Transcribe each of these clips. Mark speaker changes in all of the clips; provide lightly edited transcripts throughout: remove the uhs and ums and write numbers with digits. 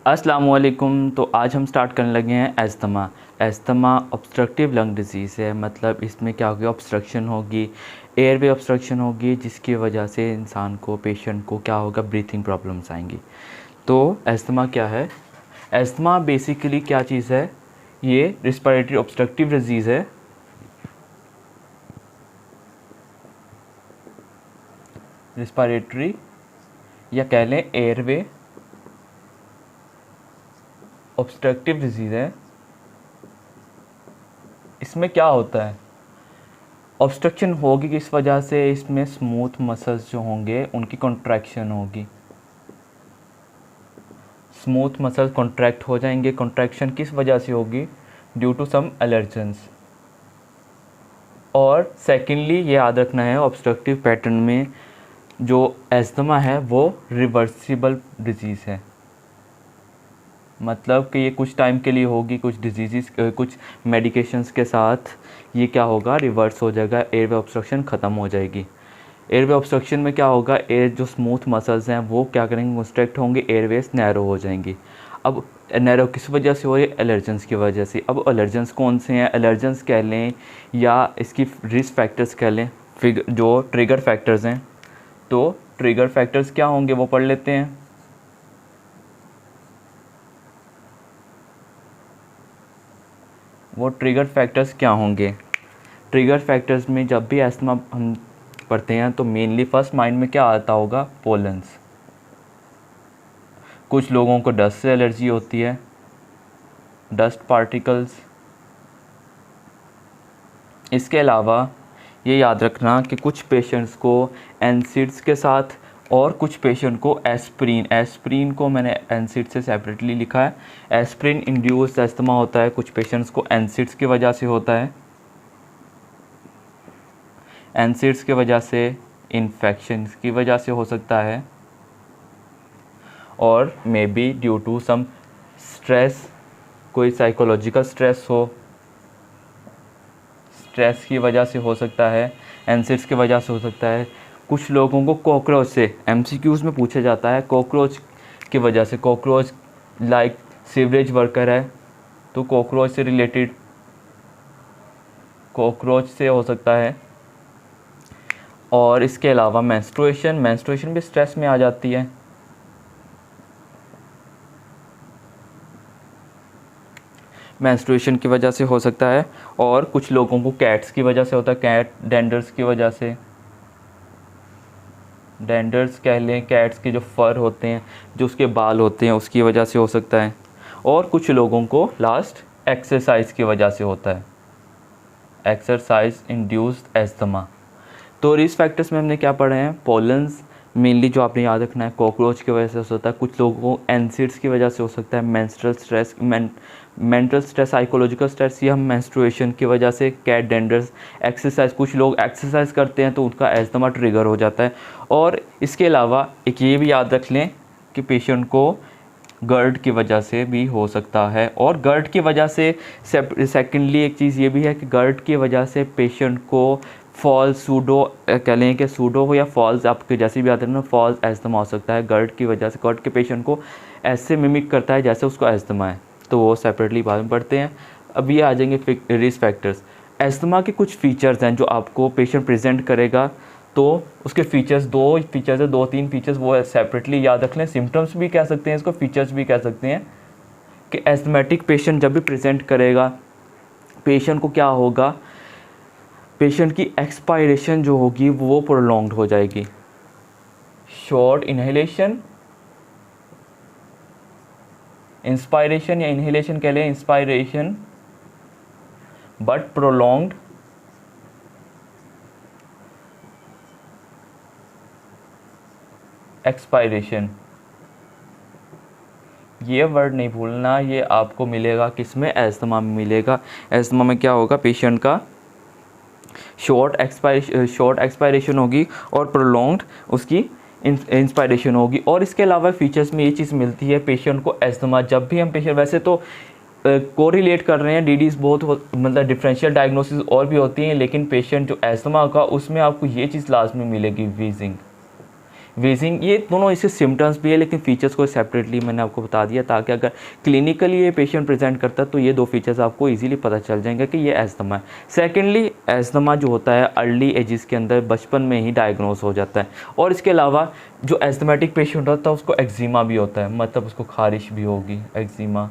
Speaker 1: अस्सलाम वालेकुम। तो आज हम स्टार्ट करने लगे हैं asthma. Asthma obstructive lung disease है, मतलब इसमें क्या होगी, ऑब्स्ट्रक्शन होगी, एयरवे ऑब्स्ट्रक्शन होगी, जिसकी वजह से इंसान को, पेशेंट को क्या होगा, ब्रीथिंग प्रॉब्लम्स आएंगी। तो एस्थमा क्या है? एस्थमा बेसिकली क्या चीज़ है? ये रिस्पिरेटरी ऑब्स्ट्रक्टिव डिजीज़ है। रिस्पिरेटरी या कह लें एयरवे ऑब्स्ट्रक्टिव डिजीज़ है। इसमें क्या होता है, ऑब्स्ट्रक्शन होगी किस वजह से? इसमें स्मूथ मसल्स जो होंगे उनकी कॉन्ट्रैक्शन होगी, स्मूथ मसल्स कॉन्ट्रैक्ट हो जाएंगे। कॉन्ट्रैक्शन किस वजह से होगी? Due to some allergens. और सेकेंडली ये याद रखना है, ऑब्स्ट्रक्टिव पैटर्न में जो एस्थमा है वो रिवर्सिबल डिजीज़ है, मतलब कि ये कुछ टाइम के लिए होगी, कुछ डिजीज़ कुछ मेडिकेशंस के साथ ये क्या होगा, रिवर्स हो जाएगा, एयरवे ऑब्स्ट्रक्शन ख़त्म हो जाएगी। एयरवे ऑब्स्ट्रक्शन में क्या होगा, एयर जो स्मूथ मसल्स हैं वो क्या करेंगे, कंस्ट्रक्ट होंगे, एयरवेज नैरो हो जाएंगी। अब नैरो किस वजह से हो रही है? एलर्जेंस की वजह से। अब एलर्जेंस कौन से हैं? एलर्जेंस कह लें या इसकी रिस्क फैक्टर्स कह लें, जो ट्रिगर फैक्टर्स हैं। तो ट्रिगर फैक्टर्स क्या होंगे वो पढ़ लेते हैं। वो ट्रिगर फैक्टर्स क्या होंगे? ट्रिगर फैक्टर्स में जब भी एस्थमा हम पढ़ते हैं तो मेनली फर्स्ट माइंड में क्या आता होगा? पोलन्स। कुछ लोगों को डस्ट से एलर्जी होती है, डस्ट पार्टिकल्स। इसके अलावा ये याद रखना कि कुछ पेशेंट्स को एनसिड्स के साथ और कुछ पेशेंट को एस्प्रिन, एस्प्रिन को मैंने एनसिड से सेपरेटली लिखा है। एस्प्रिन इंड्यूस्ड एस्थमा होता है, कुछ पेशेंट्स को एनसिड्स की वजह से होता है, एनसिड्स की वजह से, इन्फेक्शन की वजह से हो सकता है, और may be due to some stress, कोई साइकोलॉजिकल स्ट्रेस हो, स्ट्रेस की वजह से हो सकता है, एनसिड्स की वजह से हो सकता है। कुछ लोगों को कॉकरोच से, एमसीक्यूज़ में पूछा जाता है, कॉकरोच की वजह से, कॉकरोच लाइक सीवरेज वर्कर है तो कॉकरोच से रिलेटेड, कॉकरोच से हो सकता है। और इसके अलावा मेंस्ट्रुएशन, मेंस्ट्रुएशन भी स्ट्रेस में आ जाती है। मेंस्ट्रुएशन की वजह से हो सकता है। और कुछ लोगों को कैट्स की वजह से होता है, कैट डेंडर्स की वजह से, डेंडर्स कह लें, कैट्स के जो फर होते हैं, जो उसके बाल होते हैं, उसकी वजह से हो सकता है। और कुछ लोगों को लास्ट एक्सरसाइज की वजह से होता है, एक्सरसाइज इंड्यूस्ड एस्थमा। तो रिस्क फैक्टर्स में हमने क्या पढ़े हैं? पोलन्स मेनली जो आपने याद रखना है, कॉकरोच की वजह से हो सकता है, कुछ लोगों को एनसिड्स की वजह से हो सकता है, menstrual stress, mental stress, psychological stress, या मेंस्ट्रुएशन की वजह से, कैट डेंडर्स, एक्सरसाइज, कुछ लोग एक्सरसाइज करते हैं तो उनका एस्थमा ट्रिगर हो जाता है। और इसके अलावा एक ये भी याद रख लें कि पेशेंट को गर्ड की वजह से भी हो सकता है। और गर्ड की वजह से सेकेंडली एक चीज़ ये भी है कि गर्ड की वजह से पेशेंट को फॉल्स, सूडो कह लें कि सूडो हो या फॉल्स, आपके जैसे भी आते हैं ना, फॉल्स एस्थमा हो सकता है गर्ड की वजह से। गर्ड के पेशेंट को ऐसे मिमिक करता है जैसे उसको एस्थमा है, तो वो सेपरेटली बाद में पढ़ते हैं। अब ये आ जाएंगे रिस्क फैक्टर्स। एस्थमा के कुछ फीचर्स हैं जो आपको पेशेंट प्रेजेंट करेगा, तो उसके फीचर्स, दो फीचर्स है, दो तीन फीचर्स, वो सेपरेटली याद रख लें। सिम्टम्स भी कह सकते हैं इसको, फीचर्स भी कह सकते हैं। कि एस्थमेटिक पेशेंट जब भी प्रेजेंट करेगा, पेशेंट को क्या होगा, पेशेंट की एक्सपायरेशन जो होगी वो प्रोलॉन्ग्ड हो जाएगी। शॉर्ट इनहेलेशन, इंस्पायरेशन या इनहेलेशन कह लें, इंस्पायरेशन, बट प्रोलॉन्ग्ड एक्सपायरेशन। ये वर्ड नहीं भूलना, ये आपको मिलेगा किस में? एस्थमा में मिलेगा। एस्थमा में क्या होगा, पेशेंट का शॉर्ट एक्सपायरेशन होगी और प्रोलॉन्ग्ड उसकी इंस्पायरेशन होगी। और इसके अलावा फीचर्स में ये चीज़ मिलती है पेशेंट को एस्थमा, जब भी हम पेशेंट, वैसे तो कोरिलेट कर रहे हैं, डीडीज बहुत मतलब डिफरेंशियल डायग्नोसिस और भी होती हैं, लेकिन पेशेंट जो एस्थमा का उसमें आपको ये चीज़ लाजमी मिलेगी, वीजिंग। वेजिंग, ये दोनों इसके सिम्टम्स भी है, लेकिन फीचर्स को सेपरेटली मैंने आपको बता दिया ताकि अगर क्लिनिकली ये पेशेंट प्रेजेंट करता है तो ये दो फीचर्स आपको इजीली पता चल जाएंगे कि ये एस्थमा है। सेकेंडली, एस्थमा जो होता है अर्ली एजेस के अंदर, बचपन में ही डायग्नोस हो जाता है। और इसके अलावा जो एस्थमेटिक पेशेंट होता है उसको एक्जिमा भी होता है, मतलब उसको खारिश भी होगी, एक्जिमा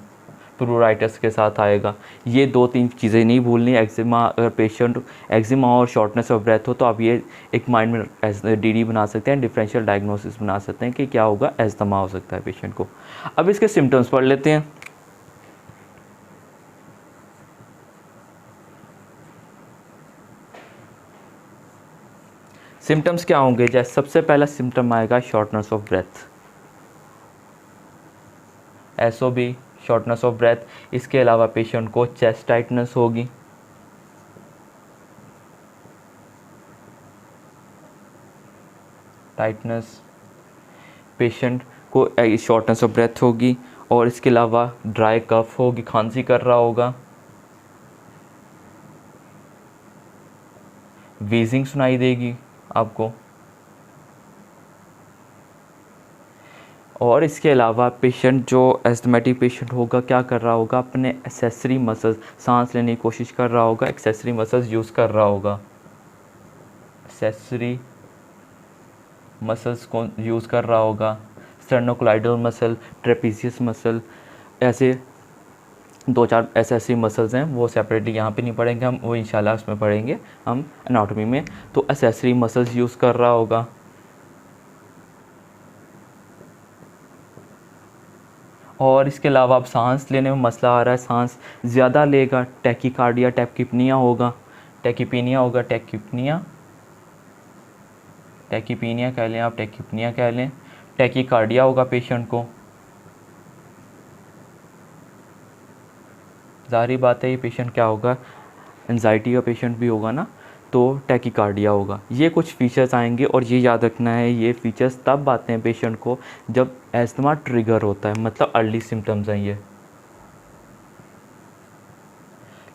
Speaker 1: प्लूराइटिस के साथ आएगा। ये 2-3 चीज़ें नहीं भूलनी। एक्जिमा, अगर पेशेंट एक्जिमा और शॉर्टनेस ऑफ ब्रेथ हो तो आप ये एक माइंड में डीडी बना सकते हैं, डिफरेंशियल डायग्नोसिस बना सकते हैं कि क्या होगा, एस्थमा हो सकता है पेशेंट को। अब इसके सिम्टम्स पढ़ लेते हैं। सिम्टम्स क्या होंगे, जैसे सबसे पहला सिम्टम आएगा shortness of breath, SOB, shortness of breath. इसके अलावा पेशेंट को चेस्ट टाइटनेस होगी, पेशेंट को शॉर्टनेस ऑफ ब्रेथ होगी। और इसके अलावा ड्राई कफ होगी, खांसी कर रहा होगा, वीजिंग सुनाई देगी आपको। और इसके अलावा पेशेंट जो एस्थमेटिक पेशेंट होगा क्या कर रहा होगा, अपने एक्सेसरी मसल्स, सांस लेने की कोशिश कर रहा होगा, एक्सेसरी मसल्स यूज़ कर रहा होगा, एक्सेसरी मसल्स को यूज़ कर रहा होगा, स्टर्नोक्लाइडल मसल, ट्रेपीजियस मसल, ऐसे 2-4 ऐसे मसल्स हैं, वो सेपरेटली यहाँ पे नहीं पढ़ेंगे हम, वो इंशाल्लाह उसमें पढ़ेंगे हम एनाटॉमी में। तो एक्सेसरी मसल्स यूज़ कर रहा होगा। और इसके अलावा अब सांस लेने में मसला आ रहा है, सांस ज़्यादा लेगा, टैकीकार्डिया, टैकीपनिया होगा, टैकीपीनिया होगा, टैकीपीनिया कह लें आप, टैकीपनिया कह लें, टैकीकार्डिया होगा पेशेंट को। ज़ाहिर बात है ये पेशेंट क्या होगा, एंजाइटी का पेशेंट भी होगा ना, तो टैकीकार्डिया होगा। ये कुछ फीचर्स आएंगे और ये याद रखना है, ये फीचर्स तब आते हैं पेशेंट को जब एस्थमा ट्रिगर होता है, मतलब अर्ली सिम्टम्स हैं ये।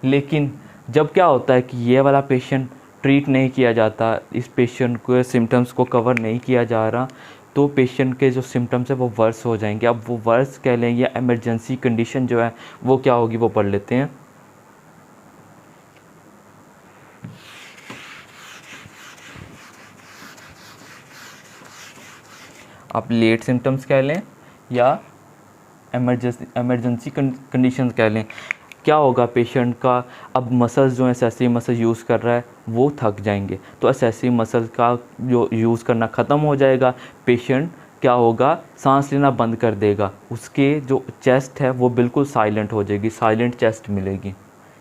Speaker 1: लेकिन जब क्या होता है कि ये वाला पेशेंट ट्रीट नहीं किया जाता, इस पेशेंट को सिम्टम्स को कवर नहीं किया जा रहा, तो पेशेंट के जो सिम्टम्स है वो वर्स हो जाएंगे। अब वो वर्स कह लें या इमरजेंसी कंडीशन जो है वो क्या होगी वो पढ़ लेते हैं। आप लेट सिम्टम्स कह लें या इमरजेंसी कंडीशंस कह लें। क्या होगा पेशेंट का, अब मसल्स जो एक्सेसरी मसल यूज़ कर रहा है वो थक जाएंगे, तो एक्सेसरी मसल का जो यूज़ करना ख़त्म हो जाएगा। पेशेंट क्या होगा, सांस लेना बंद कर देगा, उसके जो चेस्ट है वो बिल्कुल साइलेंट हो जाएगी, साइलेंट चेस्ट मिलेगी,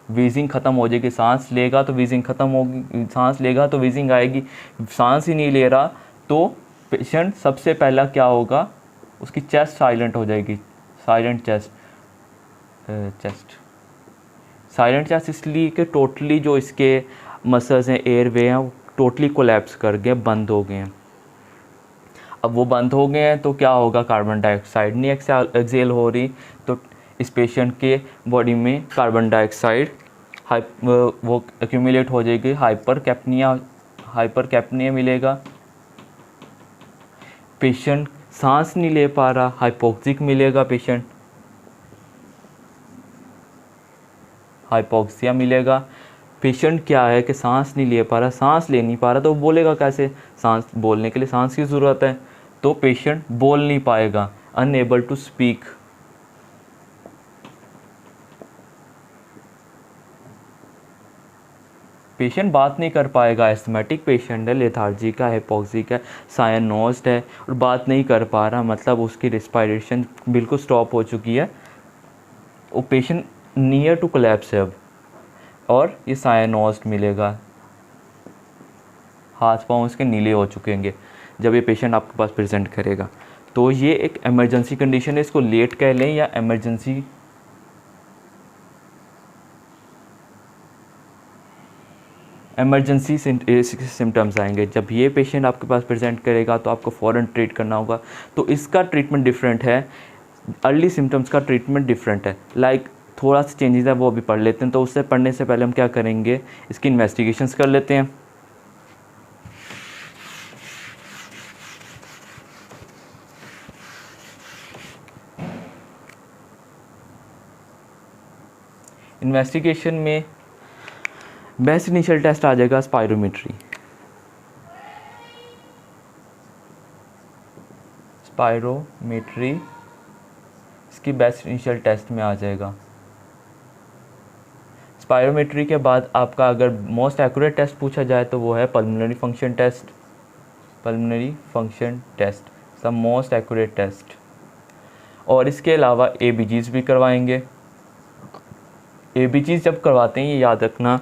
Speaker 1: वीजिंग ख़त्म हो जाएगी। सांस लेगा तो वीजिंग ख़त्म होगी, सांस लेगा तो वीजिंग आएगी। सांस ही नहीं ले रहा तो पेशेंट सबसे पहला क्या होगा, उसकी चेस्ट साइलेंट हो जाएगी, साइलेंट साइलेंट चेस्ट इसलिए कि टोटली जो इसके मसल्स हैं, एयरवे हैं, वो टोटली कोलैप्स कर गए, बंद हो गए हैं। अब वो बंद हो गए हैं तो क्या होगा, कार्बन डाइऑक्साइड नहीं एक्सेल हो रही, तो इस पेशेंट के बॉडी में कार्बन डाइऑक्साइड वो एक्यूमुलेट हो जाएगी, हाइपरकैप्निया मिलेगा। पेशेंट सांस नहीं ले पा रहा, हाइपोक्सिक मिलेगा, पेशेंट हाइपोक्सिया मिलेगा। पेशेंट क्या है कि सांस नहीं ले पा रहा, सांस ले नहीं पा रहा तो बोलेगा कैसे, सांस बोलने के लिए सांस की ज़रूरत है, तो पेशेंट बोल नहीं पाएगा, अनएबल टू स्पीक। पेशेंट बात नहीं कर पाएगा, एस्थमेटिक पेशेंट है, लेथार्जिक है, हाइपोक्सिक है, साइनोज्ड है और बात नहीं कर पा रहा, मतलब उसकी रिस्पायरेशन बिल्कुल स्टॉप हो चुकी है, वो पेशेंट नियर टू कोलैप्स है अब। और ये साइनोज्ड मिलेगा, हाथ पाँव उसके नीले हो चुकेंगे जब ये पेशेंट आपके पास प्रेजेंट करेगा। तो ये एक इमरजेंसी कंडीशन है, इसको लेट कह लें या इमरजेंसी सिम्टम्स आएंगे। जब ये पेशेंट आपके पास प्रेजेंट करेगा तो आपको फ़ौरन ट्रीट करना होगा। तो इसका ट्रीटमेंट डिफरेंट है, अर्ली सिम्टम्स का ट्रीटमेंट डिफरेंट है। थोड़ा सा चेंजेस है वो अभी पढ़ लेते हैं। तो उससे पढ़ने से पहले हम क्या करेंगे, इसकी इन्वेस्टिगेशंस कर लेते हैं। इन्वेस्टिगेशन में बेस्ट इनिशियल टेस्ट आ जाएगा स्पायरोमेट्री। स्पायरोमेट्री इसकी बेस्ट इनिशियल टेस्ट में आ जाएगा। स्पायरोमेट्री के बाद आपका अगर मोस्ट एक्यूरेट टेस्ट पूछा जाए तो वो है pulmonary function test. Pulmonary function test the most accurate test. और इसके अलावा ABGs भी करवाएंगे। ABGs जब करवाते हैं ये याद रखना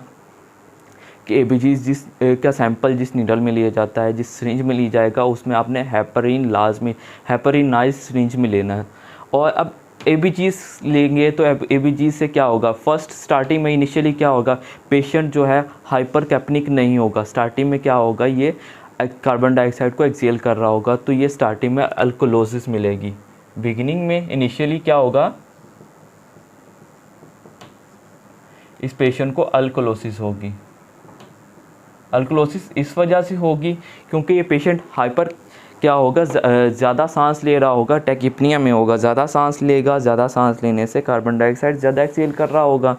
Speaker 1: कि ABGs जिस का सैंपल जिस नीडल में लिया जाता है, जिस सिरिंज में ली जाएगा, उसमें आपने हेपरिन लाजमी हेपरिनाइज सिरिंज में लेना है। और अब ABGs लेंगे तो ABGs से क्या होगा, फर्स्ट स्टार्टिंग में इनिशियली क्या होगा, पेशेंट जो है हाइपर कैप्निक नहीं होगा। स्टार्टिंग में क्या होगा, ये कार्बन डाइऑक्साइड को एक्सेल कर रहा होगा, तो ये स्टार्टिंग में अल्कोलोसिस मिलेगी। बिगिनिंग में इनिशियली क्या होगा, इस पेशेंट को अल्कोलोसिस होगी। अल्कोलोसिस इस वजह से होगी क्योंकि ये पेशेंट हाइपर क्या होगा, ज़्यादा सांस ले रहा होगा, टैकिपनिया में होगा, ज़्यादा सांस लेगा, ज़्यादा सांस लेने से कार्बन डाइऑक्साइड ज़्यादा एक्सेल कर रहा होगा।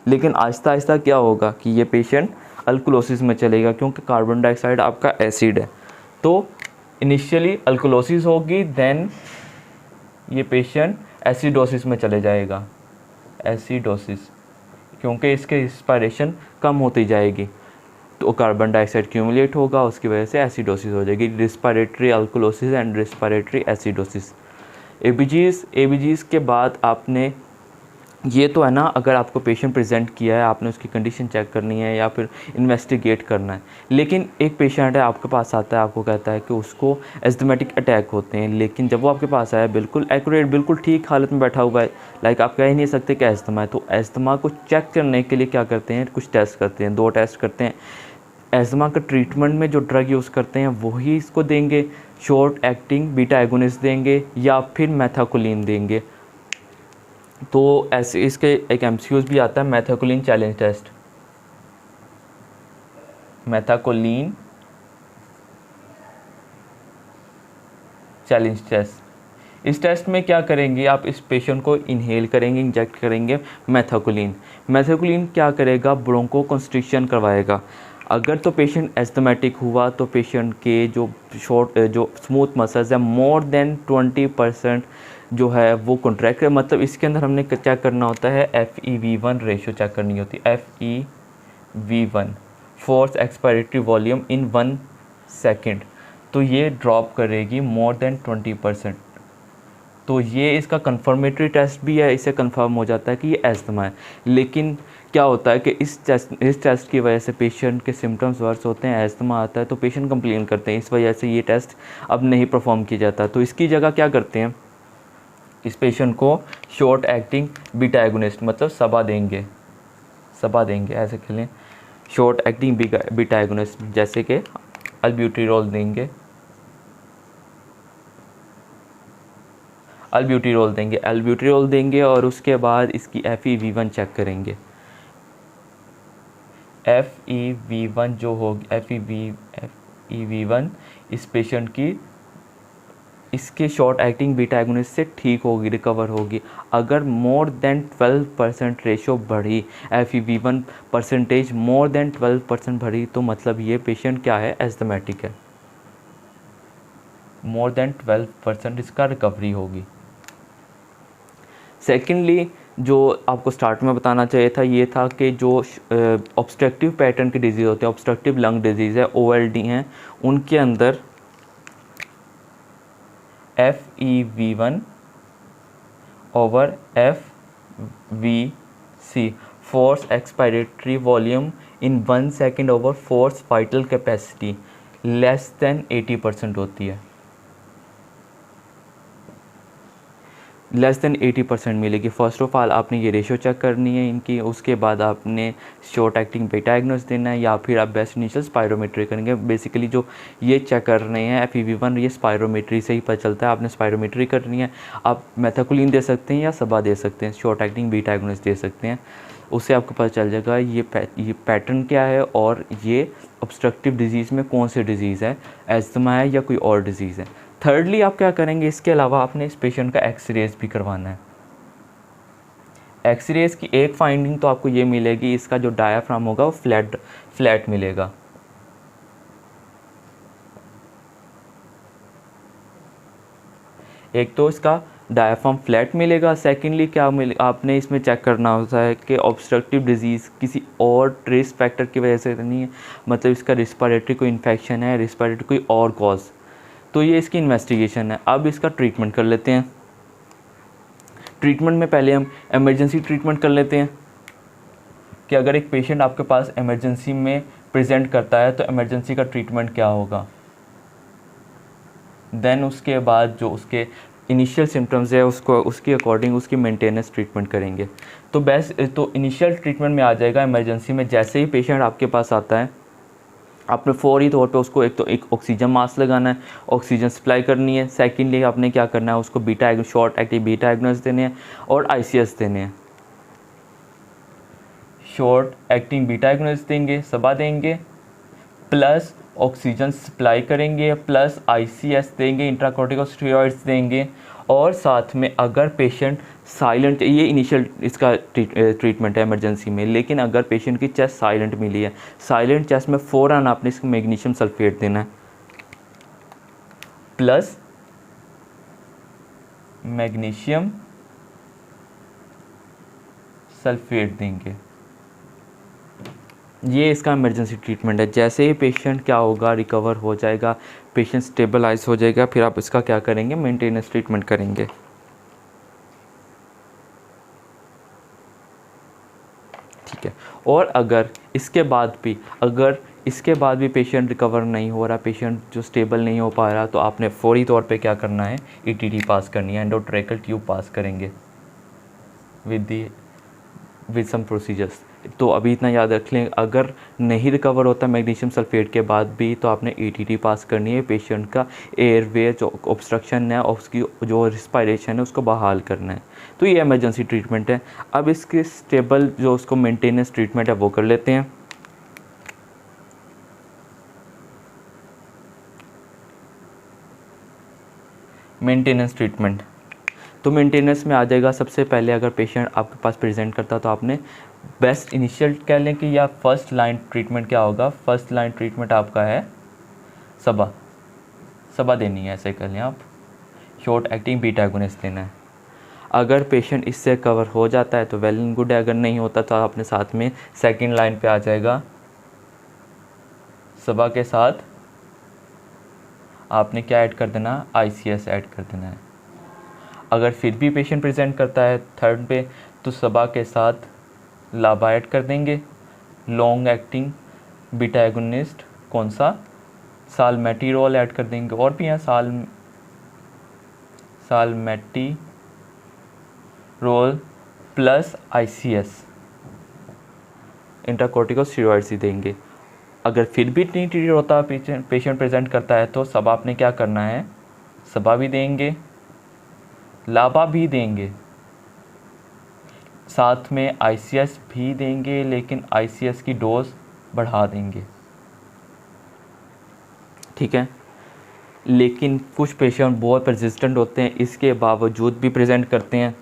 Speaker 1: लेकिन आहिस्ता आहिस्ता क्या होगा कि ये पेशेंट अल्कोलोसिस में चलेगा क्योंकि कार्बन डाइऑक्साइड आपका एसिड है। तो इनिशियली अल्कोलोसिस होगी, देन ये पेशेंट एसिडोसिस में चले जाएगा। एसिडोसिस क्योंकि इसके रिस्पायरेशन कम होती जाएगी तो कार्बन डाइऑक्साइड क्यूमुलेट होगा, उसकी वजह से एसिडोसिस हो जाएगी। Respiratory alkalosis and respiratory acidosis. ABGs के बाद आपने ये तो है ना, अगर आपको पेशेंट प्रेजेंट किया है, आपने उसकी कंडीशन चेक करनी है या फिर इन्वेस्टिगेट करना है। लेकिन एक पेशेंट है आपके पास आता है, आपको कहता है कि उसको एस्थमेटिक अटैक होते हैं, लेकिन जब वो आपके पास आया बिल्कुल एक्यूरेट, बिल्कुल ठीक हालत में बैठा हुआ है, लाइक आप कह ही नहीं सकते कि एस्थमा है, तो एस्थमा को चेक करने के लिए क्या करते हैं, कुछ टेस्ट करते हैं, 2 टेस्ट करते हैं। एस्थमा का ट्रीटमेंट में जो ड्रग यूज़ करते हैं वही इसको देंगे, शॉर्ट एक्टिंग बीटा एगोनिस्ट देंगे या फिर मेथाकोलिन देंगे। तो ऐसे इसके एक MCQs भी आता है, methacholine challenge test. Methacholine challenge test, इस टेस्ट में क्या करेंगे, आप इस पेशेंट को इनहेल करेंगे, इंजेक्ट करेंगे मेथाकोलिन। मेथाकोलिन क्या करेगा, ब्रोंको कंस्ट्रिक्शन करवाएगा। अगर तो पेशेंट एस्थमेटिक हुआ तो पेशेंट के जो स्मूथ मसल्स है मोर देन 20% जो है वो कॉन्ट्रैक्ट है। मतलब इसके अंदर हमने चेक करना होता है FEV1 रेशो चेक करनी होती है। FEV1 फोर्स एक्सपायरेटरी वॉल्यूम इन 1 सेकेंड, तो ये ड्रॉप करेगी मोर देन 20%। तो ये इसका कंफर्मेटरी टेस्ट भी है, इससे कंफर्म हो जाता है कि ये एस्थमा है। लेकिन क्या होता है कि इस टेस्ट की वजह से पेशेंट के सिम्टम्स वर्स होते हैं, एस्थमा आता है, तो पेशेंट कंप्लेन करते हैं, इस वजह से ये टेस्ट अब नहीं परफॉर्म किया जाता। तो इसकी जगह क्या करते हैं, इस पेशेंट को शॉर्ट एक्टिंग बीटा एगोनिस्ट मतलब सबा देंगे ऐसे खेलें, शॉर्ट एक्टिंग बीटा एगोनिस्ट जैसे कि अल्ब्यूटिरोल देंगे और उसके बाद इसकी FEV1 चेक करेंगे। FEV1 जो होगी, FEV1 इस पेशेंट की इसके शॉर्ट एक्टिंग बीटा एगोनिस्ट से ठीक होगी, रिकवर होगी। अगर मोर देन 12% रेशो बढ़ी, FEV1 परसेंटेज मोर देन 12% बढ़ी, तो मतलब ये पेशेंट क्या है, एस्थमेटिक है। मोर देन 12% इसका रिकवरी होगी। सेकेंडली जो आपको स्टार्ट में बताना चाहिए था ये था कि जो ऑब्स्ट्रक्टिव पैटर्न की डिजीज़ होते हैं, ऑब्स्ट्रक्टिव लंग डिजीज़ है, OLD हैं, उनके अंदर FEV1 over FVC force expiratory volume इन 1 second over force vital capacity less than 80% होती है। लेस देन 80% मिलेगी। फर्स्ट ऑफ ऑल आपने ये रेशो चेक करनी है इनकी, उसके बाद आपने शॉर्ट एक्टिंग बीटा एगोनिस्ट देना है या फिर आप बेस्ट इनिशियल स्पायरोमेट्री करेंगे। बेसिकली जो ये चेक कर रहे हैं FEV1 ये स्पायरोमेट्री से ही पता चलता है, आपने स्पायरोमेट्री करनी है। आप मेथाकोलिन दे सकते हैं या सबा दे सकते हैं, शॉर्ट एक्टिंग बीटा एगोनिस्ट दे सकते हैं, उससे आपको पता चल जाएगा ये पैटर्न क्या है और ये ऑब्स्ट्रक्टिव डिजीज़ में कौन सी डिजीज़ है, एस्थमा है या कोई और डिजीज़ है। थर्डली आप क्या करेंगे, इसके अलावा आपने इस पेशेंट का एक्सरेज भी करवाना है। एक्सरेज की एक फाइंडिंग तो आपको ये मिलेगी, इसका जो डायाफ्राम होगा वो फ्लैट मिलेगा। एक तो इसका डायाफ्राम फ्लैट मिलेगा, सेकेंडली क्या आपने इसमें चेक करना होता है कि ऑब्स्ट्रक्टिव डिजीज़ किसी और रिस्क फैक्टर की वजह से नहीं है, मतलब इसका रिस्पायरेटरी कोई इन्फेक्शन है, रिस्पायरेटरी कोई और कॉज, तो ये इसकी इन्वेस्टिगेशन है। अब इसका ट्रीटमेंट कर लेते हैं। ट्रीटमेंट में पहले हम इमरजेंसी ट्रीटमेंट कर लेते हैं कि अगर एक पेशेंट आपके पास इमरजेंसी में प्रेजेंट करता है तो इमरजेंसी का ट्रीटमेंट क्या होगा। देन उसके बाद जो उसके इनिशियल सिम्टम्स है उसको उसके अकॉर्डिंग उसकी मेंटेनेंस ट्रीटमेंट करेंगे। तो बेस्ट तो इनिशियल ट्रीटमेंट में आ जाएगा इमरजेंसी में, जैसे ही पेशेंट आपके पास आता है आपने फौरी तौर पे उसको एक तो एक ऑक्सीजन मास्क लगाना है, ऑक्सीजन सप्लाई करनी है। सेकेंडली आपने क्या करना है, उसको शॉर्ट एक्टिव बीटा एगोनिस्ट देने हैं और आईसीएस देने हैं। शॉर्ट एक्टिंग बीटा एगोनिस्ट देंगे, सबा देंगे, प्लस ऑक्सीजन सप्लाई करेंगे, प्लस आईसीएस देंगे, इंट्राकॉर्टिकोस्टेरॉइड्स देंगे। और साथ में अगर पेशेंट साइलेंट, ये इनिशियल इसका ट्रीटमेंट है इमरजेंसी में, लेकिन अगर पेशेंट की चेस्ट साइलेंट मिली है, साइलेंट चेस्ट में फ़ौरन आपने इसको मैग्नीशियम सल्फेट देना है, प्लस मैग्नीशियम सल्फेट देंगे। ये इसका इमरजेंसी ट्रीटमेंट है। जैसे ही पेशेंट क्या होगा, रिकवर हो जाएगा, पेशेंट स्टेबलाइज हो जाएगा, फिर आप इसका क्या करेंगे, मेंटेनेंस ट्रीटमेंट करेंगे। ठीक है। और अगर इसके बाद भी पेशेंट रिकवर नहीं हो रहा, पेशेंट जो स्टेबल नहीं हो पा रहा, तो आपने फौरी तौर पे क्या करना है, ईटीटी पास करनी है, एंडोट्रेकल ट्यूब पास करेंगे विद सम प्रोसीजर्स। तो अभी इतना याद रख लें, अगर नहीं रिकवर होता मैग्नीशियम सल्फेट के बाद भी तो आपने ईटीटी पास करनी है, पेशेंट का एयरवे जो ऑब्स्ट्रक्शन है और उसकी जो रिस्पायरेशन है उसको बहाल करना है। तो ये इमरजेंसी ट्रीटमेंट है। अब इसके स्टेबल जो उसको मेंटेनेंस ट्रीटमेंट है वो कर लेते हैं। मेंटेनेंस ट्रीटमेंट, तो मेंटेनेंस में आ जाएगा सबसे पहले अगर पेशेंट आपके पास प्रेजेंट करता तो आपने बेस्ट इनिशियल कह लें कि या फर्स्ट लाइन ट्रीटमेंट क्या होगा, फर्स्ट लाइन ट्रीटमेंट आपका है सबा देनी है, ऐसे कह लें आप, शॉर्ट एक्टिंग बीटा एगोनिस्ट देना है। अगर पेशेंट इससे कवर हो जाता है तो वेल एंड गुड है, अगर नहीं होता तो आपने साथ में सेकंड लाइन पे आ जाएगा, सबा के साथ आपने क्या ऐड कर देना, आईसीएस ऐड कर देना है। अगर फिर भी पेशेंट प्रेजेंट करता है थर्ड पे तो सबा के साथ लाबा ऐड कर देंगे, लॉन्ग एक्टिंग बीटा एगोनिस्ट कौन सा, सालमेटीरोल ऐड कर देंगे, और भी हैं सालमेटीरोल प्लस आईसीएस, इंट्राकॉर्टिकोस्टेरॉइड्स ही देंगे। अगर फिर भी नहीं ट्रीट होता, पेशेंट प्रेजेंट करता है तो सबा आपने क्या करना है, सबा भी देंगे, लाबा भी देंगे, साथ में आईसीएस भी देंगे, लेकिन आईसीएस की डोज बढ़ा देंगे। ठीक है। लेकिन कुछ पेशेंट बहुत परसिस्टेंट होते हैं, इसके बावजूद भी प्रेजेंट करते हैं,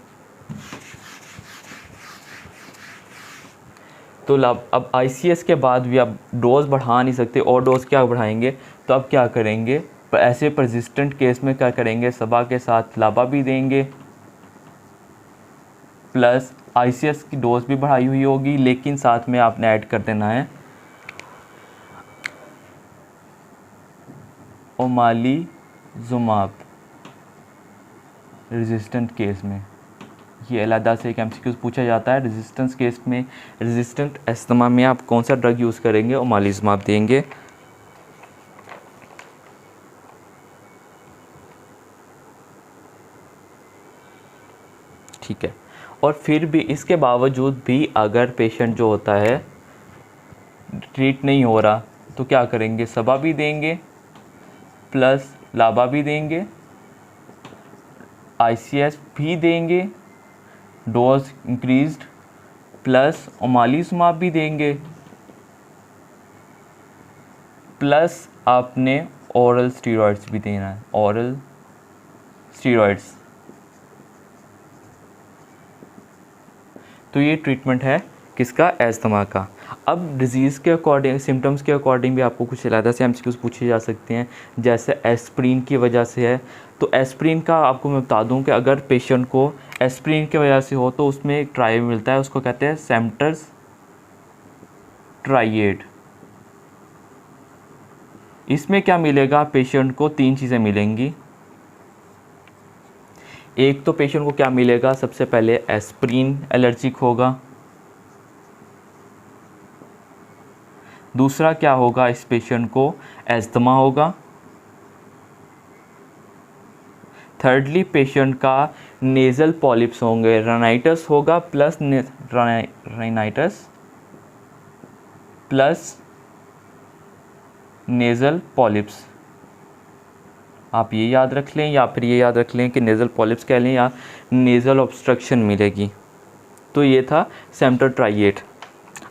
Speaker 1: तो अब आईसीएस के बाद भी आप डोज बढ़ा नहीं सकते, और डोज क्या बढ़ाएंगे, तो अब क्या करेंगे, पर ऐसे परसिस्टेंट केस में क्या करेंगे, सबा के साथ लाबा भी देंगे, प्लस आईसीएस की डोज भी बढ़ाई हुई होगी, लेकिन साथ में आपने ऐड कर देना है ओमालीजुमाब रेजिस्टेंट केस में। ये अलहदा से एक एमसीक्यूज पूछा जाता है, रेजिस्टेंस केस में, रेजिस्टेंट अस्थमा में आप कौन सा ड्रग यूज़ करेंगे, ओमालीजुमाब देंगे। ठीक है। और फिर भी इसके बावजूद भी अगर पेशेंट जो होता है ट्रीट नहीं हो रहा तो क्या करेंगे, सबा भी देंगे, प्लस लाबा भी देंगे, आईसीएस भी देंगे, डोज इंक्रीज्ड, प्लस ओमालीजुमाब भी देंगे, प्लस आपने ओरल स्टीरॉइड्स भी देना है, ओरल स्टीरॉइड्स। तो ये ट्रीटमेंट है किसका, एस्थमा का। अब डिज़ीज़ के अकॉर्डिंग, सिम्टम्स के अकॉर्डिंग भी आपको कुछ अलग से एमसीक्यूज़ पूछे जा सकते हैं। जैसे एस्प्रिन की वजह से है, तो एस्प्रिन का आपको मैं बता दूं कि अगर पेशेंट को एस्प्रिन की वजह से हो तो उसमें एक ट्राई मिलता है, उसको कहते हैं सेम्टर्स ट्राइएड। इसमें क्या मिलेगा, पेशेंट को 3 चीज़ें मिलेंगी। एक तो पेशेंट को क्या मिलेगा, सबसे पहले एस्प्रिन एलर्जिक होगा। दूसरा क्या होगा, इस पेशेंट को एस्थमा होगा। थर्डली पेशेंट का नेज़ल पॉलिप्स होंगे, राइनाइटिस होगा plus rhinitis plus nasal polyps. आप ये याद रख लें या फिर ये याद रख लें कि नेज़ल पॉलिप्स कह लें या नेज़ल ऑब्स्ट्रक्शन मिलेगी। तो ये था सेम्टर ट्राइएट।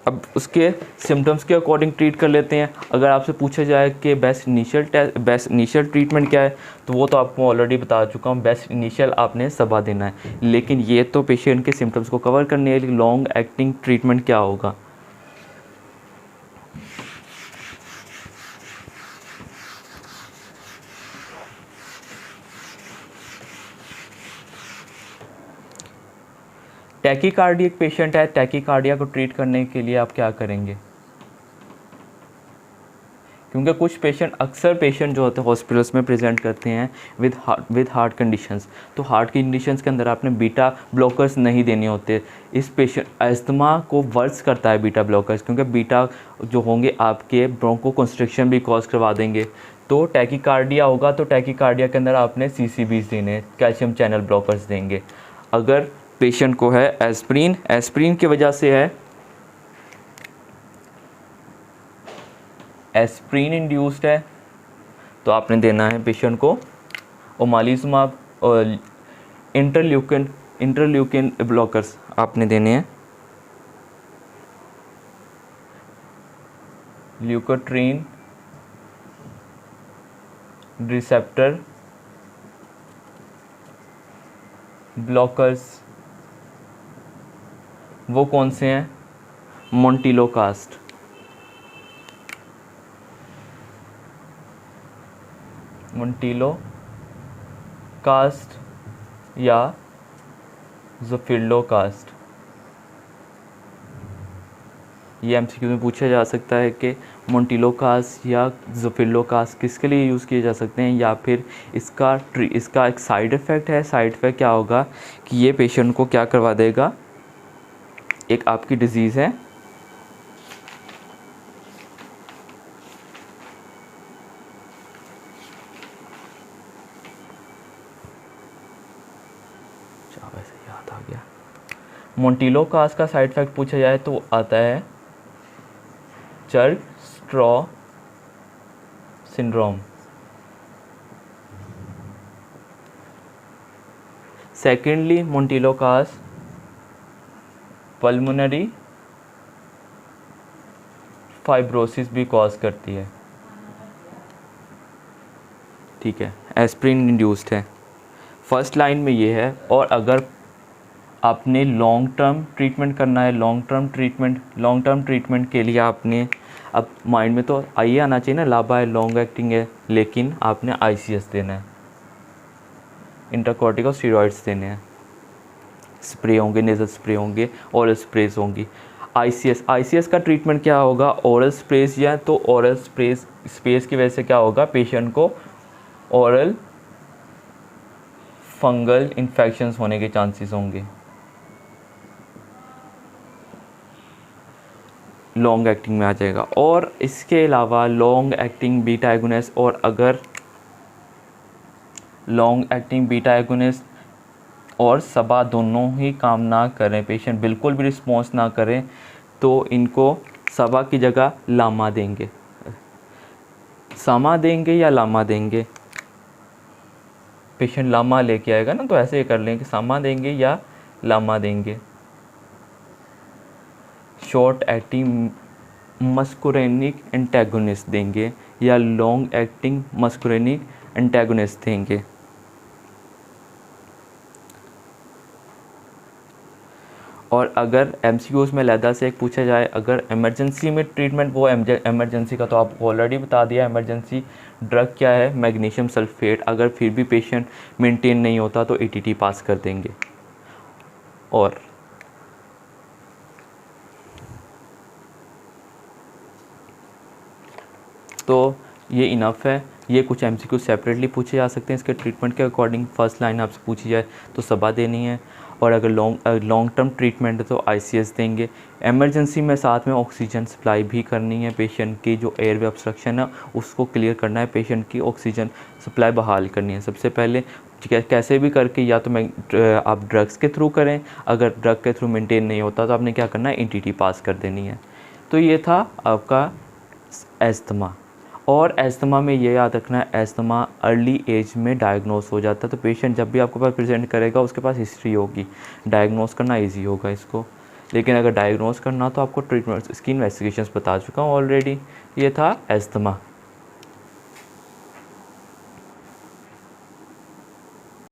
Speaker 1: अब उसके सिम्टम्स के अकॉर्डिंग ट्रीट कर लेते हैं। अगर आपसे पूछा जाए कि बेस्ट इनिशियल ट्रीटमेंट क्या है, तो वो तो आपको ऑलरेडी बता चुका हूँ, बेस्ट इनिशियल आपने सबा देना है। लेकिन ये तो पेशेंट के सिम्टम्स को कवर करने के लिए लॉन्ग एक्टिंग ट्रीटमेंट क्या होगा। टैकीकार्डिया एक पेशेंट है, टैकीकार्डिया को ट्रीट करने के लिए आप क्या करेंगे, क्योंकि कुछ पेशेंट, अक्सर पेशेंट जो होते हैं हॉस्पिटल्स में प्रेजेंट करते हैं विद हार्ट कंडीशंस। तो हार्ट की कंडीशंस के अंदर आपने बीटा ब्लॉकर्स नहीं देने होते। इस पेशेंट एस्थमा को वर्स करता है बीटा ब्लॉकर्स, क्योंकि बीटा जो होंगे आपके ब्रोंको कंस्ट्रिक्शन भी कॉज करवा देंगे। तो टैकीकार्डिया होगा तो टैकीकार्डिया के अंदर आपने CCBs देने, कैल्शियम चैनल ब्लॉकर्स देंगे। अगर पेशेंट को है एस्प्रिन की वजह से है, एस्प्रिन इंड्यूस्ड है, तो आपने देना है पेशेंट को ओमालिजुमाब और इंटरल्यूकिन ब्लॉकर्स आपने देने हैं, ल्यूकोट्रीन रिसेप्टर ब्लॉकर्स। वो कौन से हैं, मोंटिलोकास्ट, मोंटिलोकास्ट या ज़ोफिल्डोकास्ट। ये एमसीक्यू में पूछा जा सकता है कि मोंटिलोकास्ट या ज़ोफिल्डोकास्ट किसके लिए यूज़ किए जा सकते हैं, या फिर इसका एक साइड इफ़ेक्ट है। साइड इफ़ेक्ट क्या होगा कि ये पेशेंट को क्या करवा देगा, एक आपकी डिज़ीज़ है वैसे याद आ गया, मोंटिलोकास्ट का साइड इफ़ेक्ट पूछा जाए तो आता है Churg Strauss syndrome. Secondly montelukast pulmonary fibrosis भी कॉज करती है। ठीक है, एस्प्रिन इंड्यूस्ड है, फर्स्ट लाइन में ये है। और अगर आपने लॉन्ग टर्म ट्रीटमेंट करना है, लॉन्ग टर्म ट्रीटमेंट के लिए आपने, अब माइंड में तो आइए आना चाहिए ना, लाबा है, लॉन्ग एक्टिंग है, लेकिन आपने ICS देना है, इंटरकॉर्टिकोस्टेरॉइड्स देने हैं, स्प्रे होंगे, नेज़ल स्प्रे होंगे, ओरल स्प्रेज होंगी। ICS का ट्रीटमेंट क्या होगा, ओरल स्प्रेज या तो ओरल स्प्रेज की वजह से क्या होगा, पेशेंट को ओरल फंगल इन्फेक्शंस होने के चांसेस होंगे। लॉन्ग एक्टिंग में आ जाएगा। और इसके अलावा लॉन्ग एक्टिंग बीटा एगोनिस्ट, और अगर लॉन्ग एक्टिंग बीटा एगोनिस्ट और सबा दोनों ही काम ना करें, पेशेंट बिल्कुल भी रिस्पॉन्स ना करें, तो इनको सबा की जगह लामा देंगे, सामा देंगे या लामा देंगे। पेशेंट लामा लेके आएगा ना, तो ऐसे ही कर लें कि सामा देंगे या लामा देंगे। शॉर्ट एक्टिंग मस्कुरेनिक एंटागोनिस्ट देंगे या लॉन्ग एक्टिंग मस्कुरेनिक एंटागोनिस्ट देंगे। और अगर एमसीक्यूज़ में अलहदा से एक पूछा जाए, अगर इमरजेंसी में ट्रीटमेंट, वो इमरजेंसी का तो आपको ऑलरेडी बता दिया। इमरजेंसी ड्रग क्या है, मैग्नीशियम सल्फेट। अगर फिर भी पेशेंट मेंटेन नहीं होता तो ईटीटी पास कर देंगे। और तो ये इनफ है। ये कुछ एमसीक्यू सेपरेटली पूछे जा सकते हैं इसके ट्रीटमेंट के अकॉर्डिंग। फर्स्ट लाइन आपसे पूछी जाए तो सबा देनी है, और अगर लॉन्ग टर्म ट्रीटमेंट है तो आईसीएस देंगे। इमरजेंसी में साथ में ऑक्सीजन सप्लाई भी करनी है, पेशेंट की जो एयरवे ऑब्स्ट्रक्शन है उसको क्लियर करना है, पेशेंट की ऑक्सीजन सप्लाई बहाल करनी है। सबसे पहले कैसे भी करके, या तो आप ड्रग्स के थ्रू करें, अगर ड्रग के थ्रू मेंटेन नहीं होता तो आपने क्या करना है, ईटीटी पास कर देनी है। तो ये था आपका एस्थमा। और एस्थमा में ये याद रखना है, एस्थमा अर्ली एज में डायग्नोस हो जाता है। तो पेशेंट जब भी आपके पास प्रेजेंट करेगा उसके पास हिस्ट्री होगी, डायग्नोस करना इजी होगा इसको। लेकिन अगर डायग्नोस करना तो आपको ट्रीटमेंट, इसकी इन्वेस्टिगेशंस बता चुका हूँ ऑलरेडी। ये था एस्थमा।